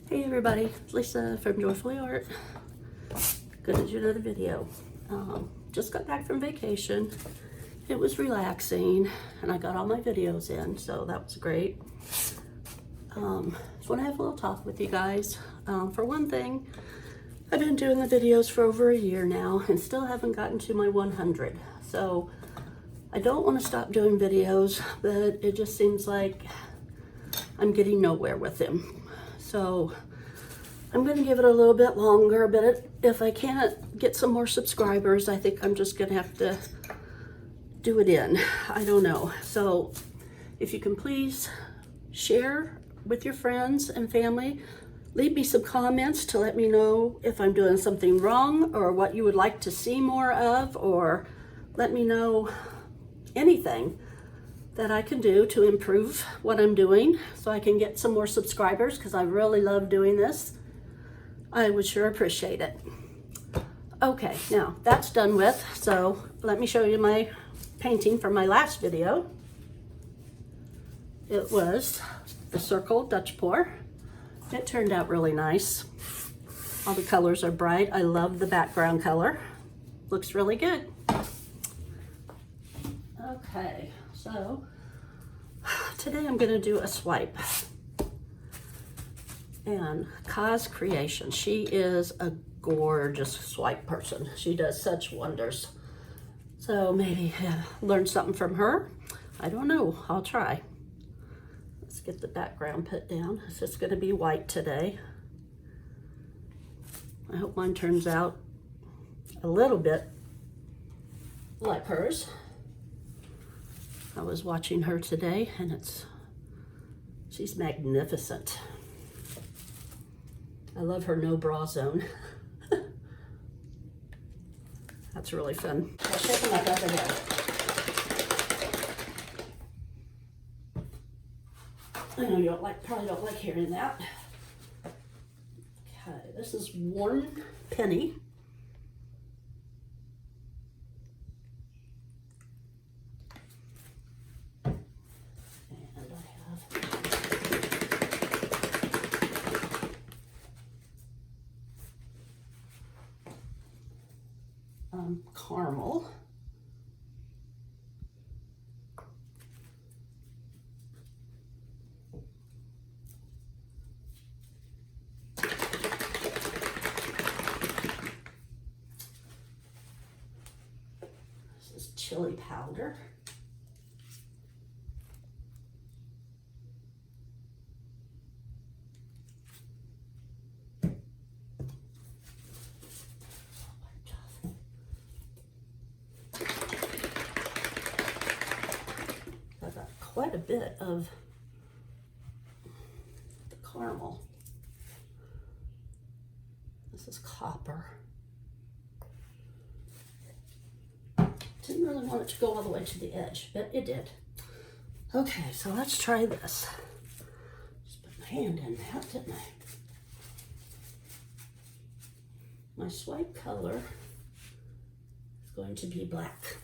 Hey everybody, it's Lisa from JoyfullyArt. Good to do another video. Just got back from vacation. It was relaxing and I got all my videos in, so that was great. Just want to have a little talk with you guys. For one thing, I've been doing the videos for over a year now and still haven't gotten to my 100. So I don't want to stop doing videos, but it just seems like I'm getting nowhere with them. So I'm going to give it a little bit longer, but if I can't get some more subscribers, I think I'm just going to have to do it in. I don't know. So if you can please share with your friends and family, leave me some comments to let me know if I'm doing something wrong or what you would like to see more of, or let me know anything that I can do to improve what I'm doing so I can get some more subscribers, because I really love doing this. I would sure appreciate it. Okay, now that's done with, so let me show you my painting from my last video. It was the circle Dutch pour. It turned out really nice. All the colors are bright. I love the background color. Looks really good. Okay, so today I'm going to do a swipe. And COZ Creation, she is a gorgeous swipe person. She does such wonders. So maybe learn something from her. I don't know. I'll try. Let's get the background put down. It's just going to be white today. I hope mine turns out a little bit like hers. I was watching her today and she's magnificent. I love her no bra zone. That's really fun. I'll shake them up again. I know you probably don't like hearing that. Okay, this is one penny. Caramel. This is chili powder. Quite a bit of the caramel. This is copper. Didn't really want it to go all the way to the edge, but it did. Okay, so let's try this. Just put my hand in that, didn't I? My swipe color is going to be black.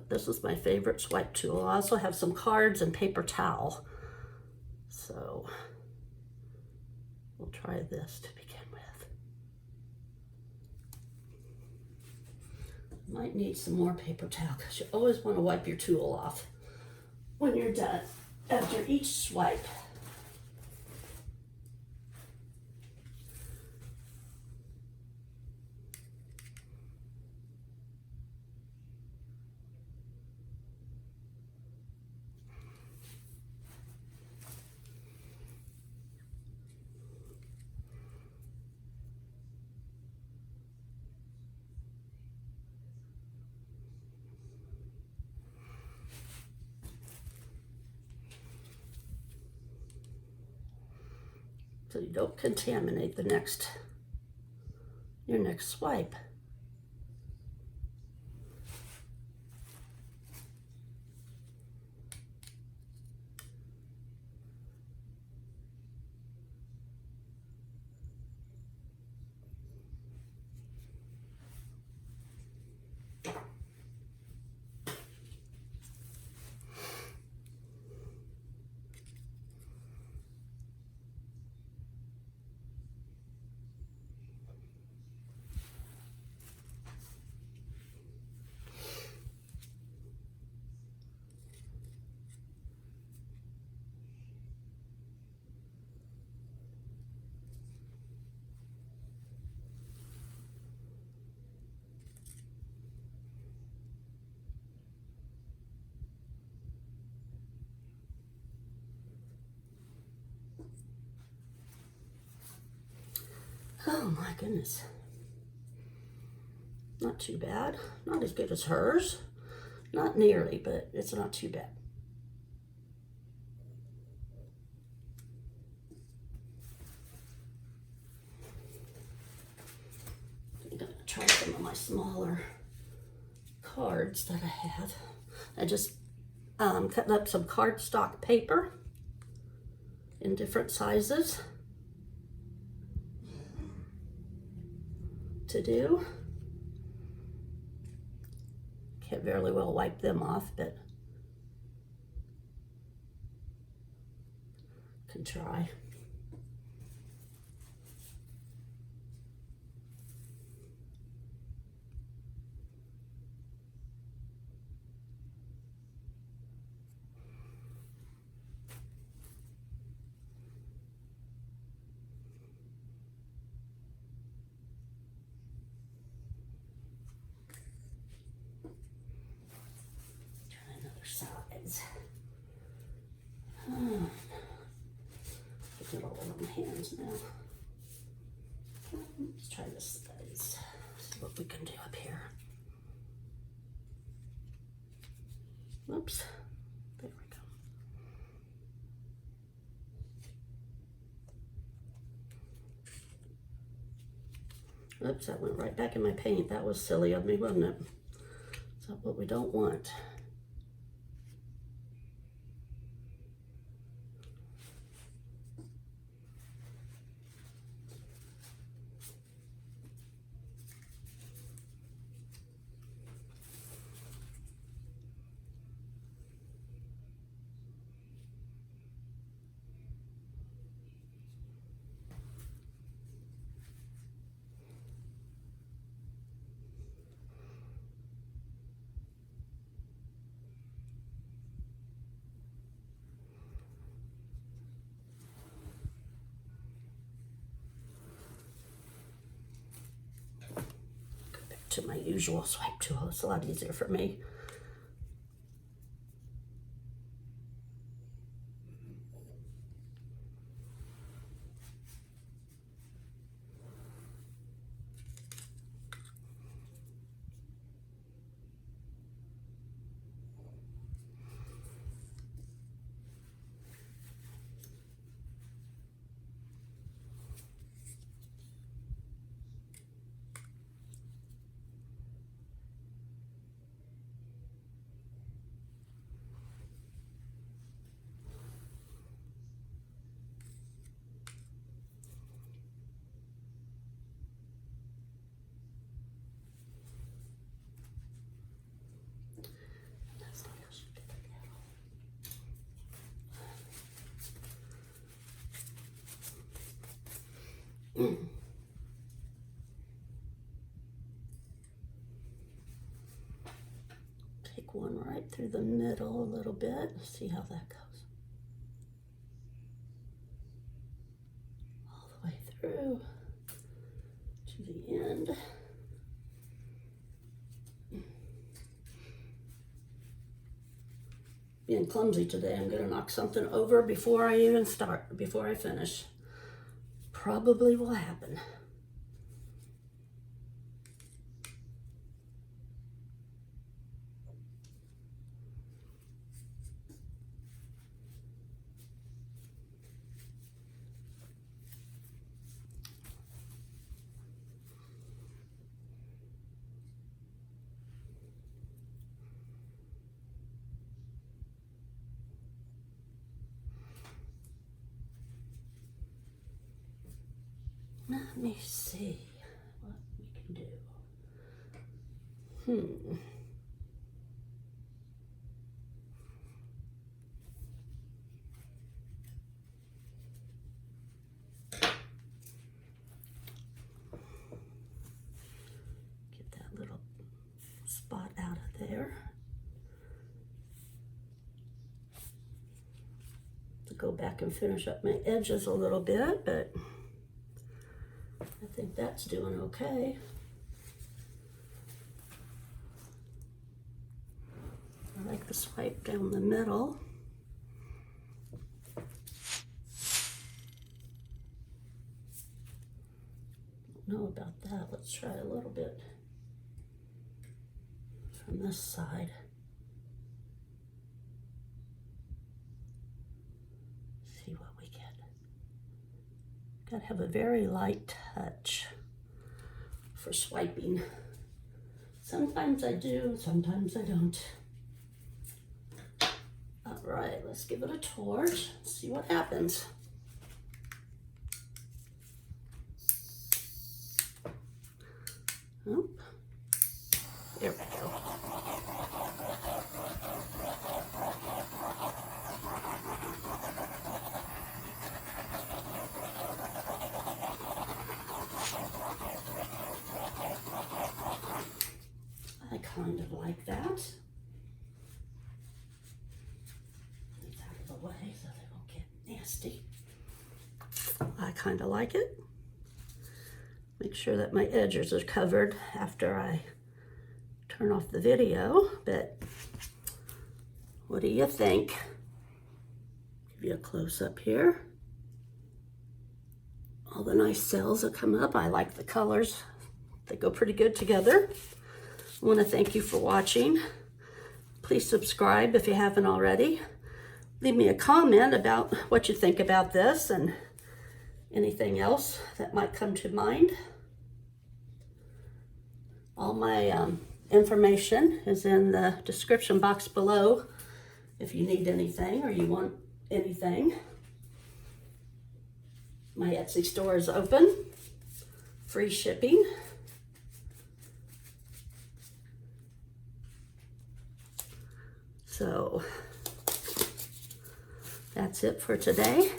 This is my favorite swipe tool. I also have some cards and paper towel. So we'll try this to begin with. Might need some more paper towel because you always want to wipe your tool off when you're done after each swipe. So you don't contaminate your next swipe. Oh my goodness. Not too bad. Not as good as hers. Not nearly, but it's not too bad. I'm gonna try some of my smaller cards that I have. I just cut up some cardstock paper in different sizes to do. Can't very well wipe them off, but can try. Sides. Get all over my hands now. Let's try this size. See what we can do up here. Oops. There we go. Oops, that went right back in my paint. That was silly of me, wasn't it? That's what we don't want. To my usual swipe tool. It's a lot easier for me. Take one right through the middle a little bit. See how that goes. All the way through to the end. Being clumsy today, I'm going to knock something over before I even start, before I finish. Probably will happen. Let me see what we can do. Get that little spot out of there. To go back and finish up my edges a little bit, but I think that's doing okay. I like the swipe down the middle. know about that. Let's try a little bit from this side. See what we get. Gotta have a very light touch for swiping. Sometimes I do, sometimes I don't. All right, let's give it a torch, see what happens. Oh, there we go. I kind of like that. These out of the way so they won't get nasty. I kind of like it. Make sure that my edges are covered after I turn off the video, but what do you think? Give you a close up here. All the nice cells that come up. I like the colors. They go pretty good together. I want to thank you for watching. Please subscribe if you haven't already. Leave me a comment about what you think about this and anything else that might come to mind. All my information is in the description box below if you need anything or you want anything. My Etsy store is open, free shipping. So that's it for today.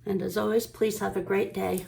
And as always, please have a great day.